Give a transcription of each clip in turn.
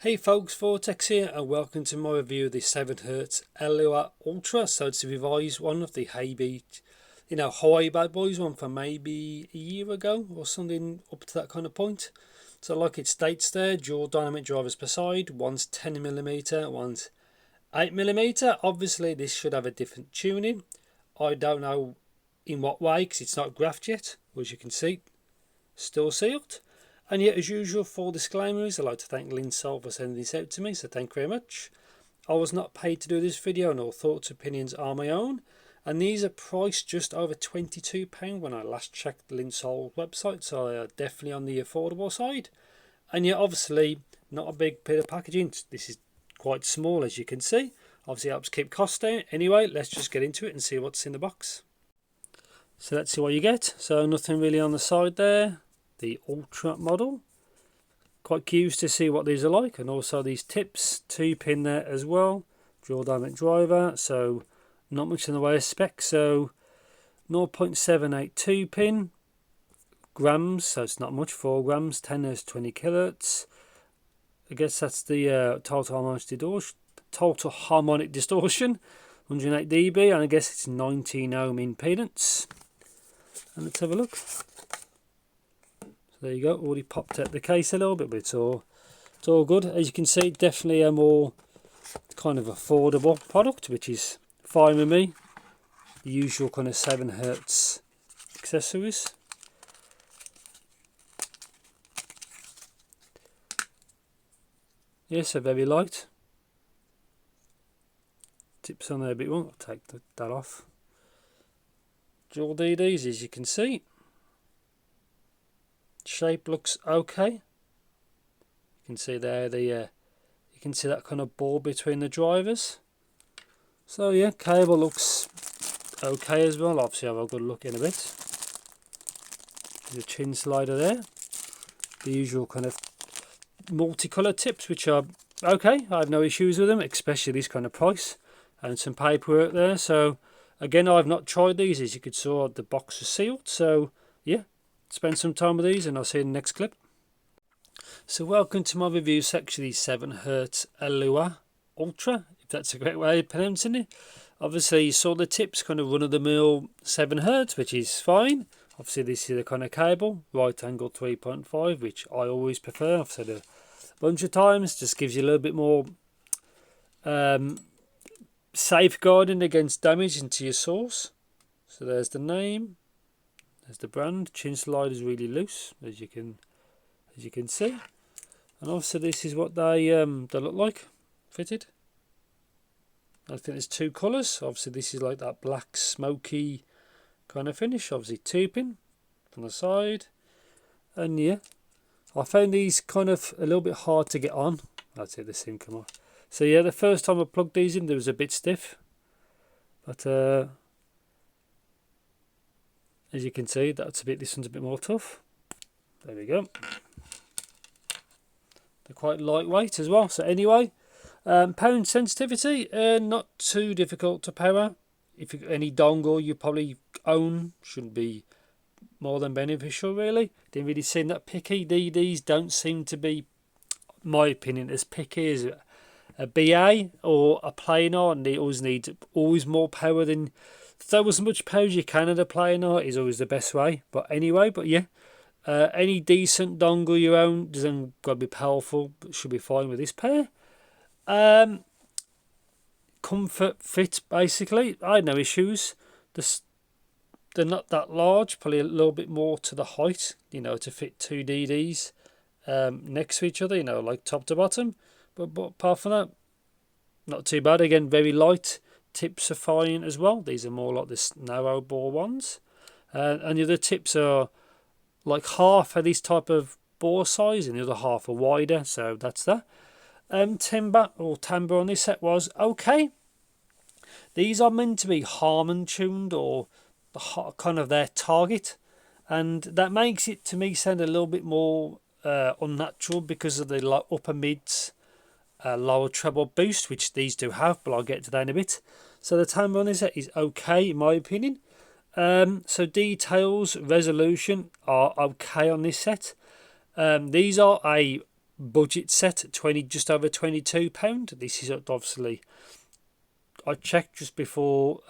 Hey folks, Vortex here and welcome to my review of the 7hz Elua Ultra. So it's a revised one of the HBB, Hawaii bad boys one from maybe a year ago or something up to that kind of point. So like it states there, dual dynamic drivers per side, one's 10mm, one's 8mm. Obviously this should have a different tuning. I don't know in what way because it's not graphed yet, as you can see, still sealed. And yet, as usual, full disclaimers, I'd like to thank Linsol for sending this out to me, so thank you very much. I was not paid to do this video, and all thoughts and opinions are my own. And these are priced just over £22 when I last checked the Linsol website, so they are definitely on the affordable side. And yet, obviously, not a big bit of packaging. This is quite small, as you can see. Obviously, helps keep costs down. Anyway, let's just get into it and see what's in the box. So let's see what you get. So nothing really on the side there. The Ultra model. Quite curious to see what these are like, and also these tips, 2-pin there as well, dual dynamic driver, so not much in the way of specs. So 0.782 pin grams, so it's not much, 4 grams, 10 is 20 kilohertz. I guess that's the total harmonic distortion, 108 dB, and I guess it's 19 ohm impedance. And let's have a look. So there you go, already popped out the case a little bit, but it's all good. As you can see, definitely a more kind of affordable product, which is fine with me. The usual kind of 7hz accessories. Yes, so very light. Tips on there a bit more. I'll take that off. Dual DDs, as you can see. Shape looks okay. You can see there you can see that kind of ball between the drivers. So yeah, cable looks okay as well. Obviously I'll have a good look in a bit. The chin slider there. The usual kind of multicolour tips, which are okay. I have no issues with them, especially this kind of price. And some paperwork there. So again, I've not tried these. As you could see, the box is sealed. So yeah, spend some time with these and I'll see you in the next clip. So welcome to my review section of the 7hz Elua Ultra, if that's a great way of pronouncing it. Obviously you saw the tips, kind of run-of-the-mill 7hz, which is fine. Obviously this is the kind of cable, right angle 3.5, which I always prefer. I've said a bunch of times, just gives you a little bit more safeguarding against damage into your source. So there's the name. There's the brand. Chin slide is really loose, as you can see, and obviously this is what they look like fitted. I think there's 2 colours. Obviously this is like that black smoky kind of finish. Obviously 2-pin from the side, and yeah, I found these kind of a little bit hard to get on. That's it. The sim come off. So yeah, the first time I plugged these in, they was a bit stiff, but as you can see, this one's a bit more tough. There we go. They're quite lightweight as well. So anyway, pound sensitivity, not too difficult to power. If you any dongle you probably own, shouldn't be more than beneficial really. Didn't really seem that picky. DDs don't seem to be, my opinion, as picky as a BA or a planar, and they always need more power than. Throw as much power as you can at a planar is always the best way. But anyway, yeah, any decent dongle you own doesn't got to be powerful, but should be fine with this pair. Comfort, fit, basically, I had no issues. They're not that large, probably a little bit more to the height, to fit 2 DDs next to each other, like top to bottom. But apart from that, not too bad. Again, very light. Tips are fine as well. These are more like this narrow bore ones, and the other tips are like half of this type of bore size and the other half are wider, so that's that. Timbre on this set was okay. These are meant to be Harman tuned, or kind of their target, and that makes it to me sound a little bit more unnatural because of the upper mids, lower treble boost, which these do have, but I'll get to that in a bit. So the timbre on this set is okay in my opinion. So details, resolution are okay on this set. These are a budget set at just over £22. This is obviously, I checked just before,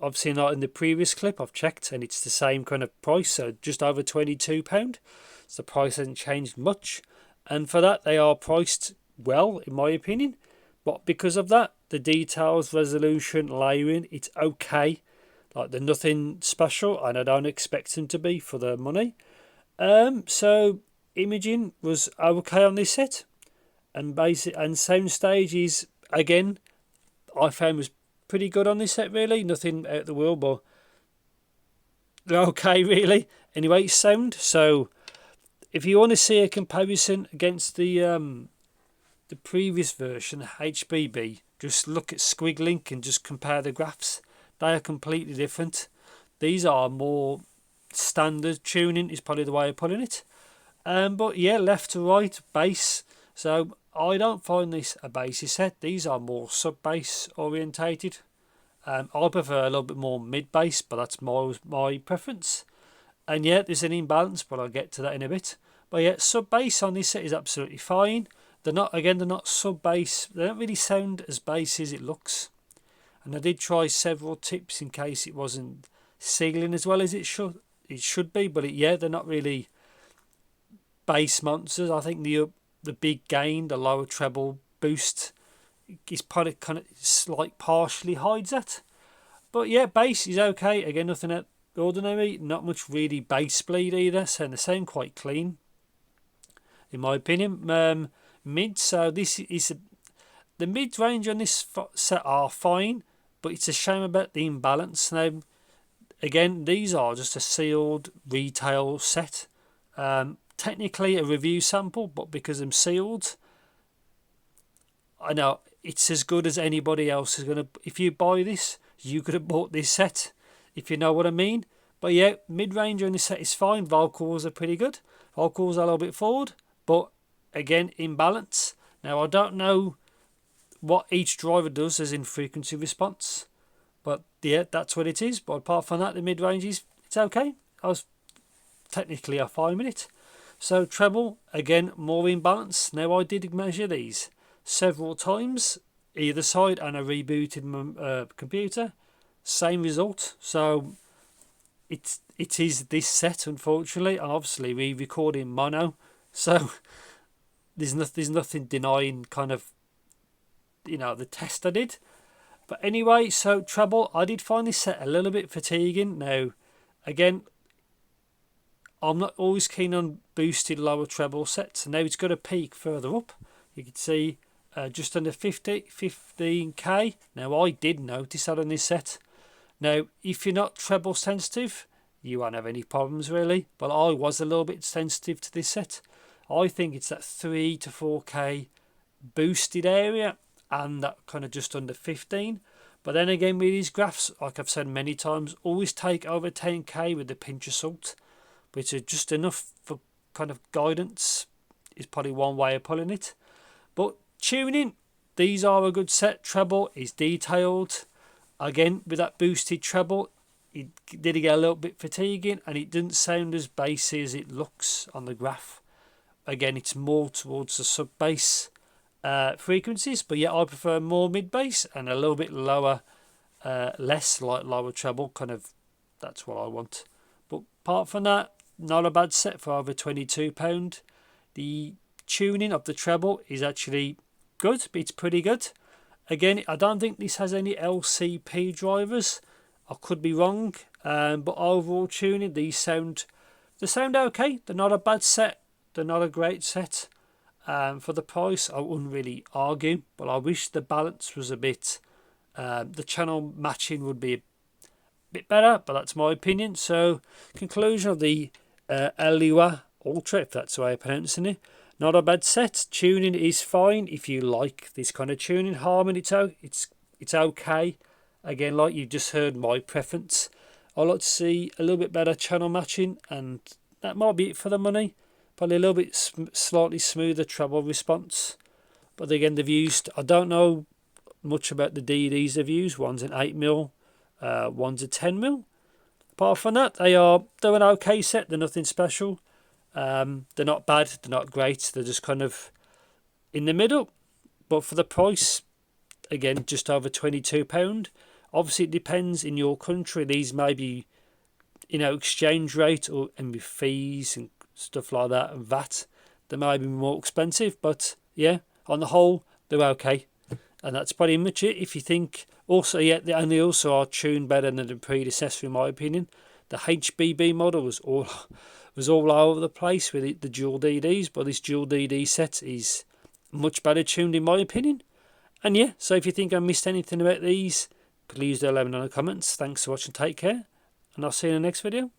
obviously not in the previous clip, I've checked and it's the same kind of price, so just over £22. So the price hasn't changed much, and for that they are priced well in my opinion. But because of that, the details, resolution, layering, it's okay. Like they're nothing special, and I don't expect them to be for their money. So imaging was okay on this set, and sound stage is, again, I found was pretty good on this set. Really, nothing out of the world, but they're okay really. Anyway, sound. So if you want to see a comparison against the previous version, HBB, just look at Squiglink and just compare the graphs. They are completely different. These are more standard tuning, is probably the way of putting it. But yeah, left to right, bass. So I don't find this a bassy set. These are more sub-bass orientated. I prefer a little bit more mid-bass, but that's my preference. And yeah, there's an imbalance, but I'll get to that in a bit. But yeah, sub-bass on this set is absolutely fine. They're not sub-bass. They don't really sound as bassy as it looks. And I did try several tips in case it wasn't sealing as well as it should be. But yeah, they're not really bass monsters. I think the big gain, the lower treble boost, is probably kind of partially hides that. But yeah, bass is okay. Again, nothing out ordinary. Not much really bass bleed either. So they sound quite clean, in my opinion. Mid, so this is the mid range on this set are fine, but it's a shame about the imbalance. Now, again, these are just a sealed retail set. Technically a review sample, but because I'm sealed, I know it's as good as anybody else is gonna. If you buy this, you could have bought this set, if you know what I mean. But yeah, mid range on this set is fine. Vocals are pretty good. Vocals are a little bit forward, but again, imbalance. Now I don't know what each driver does as in frequency response, but yeah, that's what it is. But apart from that, the mid range it's okay. I fine with it. So treble, again, more imbalance. Now I did measure these several times either side, and I rebooted my computer. Same result. So it is this set, unfortunately, and obviously we record in mono, so there's nothing denying kind of, the test I did. But anyway, so treble, I did find this set a little bit fatiguing. Now, again, I'm not always keen on boosted lower treble sets. Now it's got a peak further up. You can see just under 15k. Now I did notice that on this set. Now, if you're not treble sensitive, you won't have any problems really. But I was a little bit sensitive to this set. I think it's that 3 to 4k boosted area, and that kind of just under 15. But then again, with these graphs, like I've said many times, always take over 10k with a pinch of salt. But it's just enough for kind of guidance, is probably one way of pulling it. But tuning, these are a good set. Treble is detailed. Again, with that boosted treble, it did get a little bit fatiguing, and it didn't sound as bassy as it looks on the graph. Again, it's more towards the sub-bass frequencies, but yeah, I prefer more mid-bass and a little bit lower, less like lower treble, kind of, that's what I want. But apart from that, not a bad set for over £22. The tuning of the treble is actually good, but it's pretty good. Again, I don't think this has any LCP drivers. I could be wrong, but overall tuning, they sound okay. They're not a bad set. They're not a great set. For the price, I wouldn't really argue, but I wish the balance was a bit, the channel matching would be a bit better, but that's my opinion. So, conclusion of the Elua Ultra, if that's the way of pronouncing it. Not a bad set. Tuning is fine if you like this kind of tuning. Harmony, it's okay. Again, like you just heard, my preference. I like to see a little bit better channel matching, and that might be it for the money. Probably a little bit slightly smoother treble response. But again, they've used, I don't know much about the DDs they've used. One's an 8mm, one's a 10mm. Apart from that, they're an okay set. They're nothing special. They're not bad, they're not great, they're just kind of in the middle. But for the price, again, just over £22. Obviously, it depends in your country. These may be, exchange rate and with fees and stuff like that and VAT, they may be more expensive. But yeah, on the whole, they're okay. And that's pretty much it. If you think also, and they also are tuned better than the predecessor, in my opinion. The HBB model was all over the place with the dual DDs, but this dual DD set is much better tuned in my opinion. And yeah, so if you think I missed anything about these, please do let me know in the comments. Thanks for watching, take care, and I'll see you in the next video.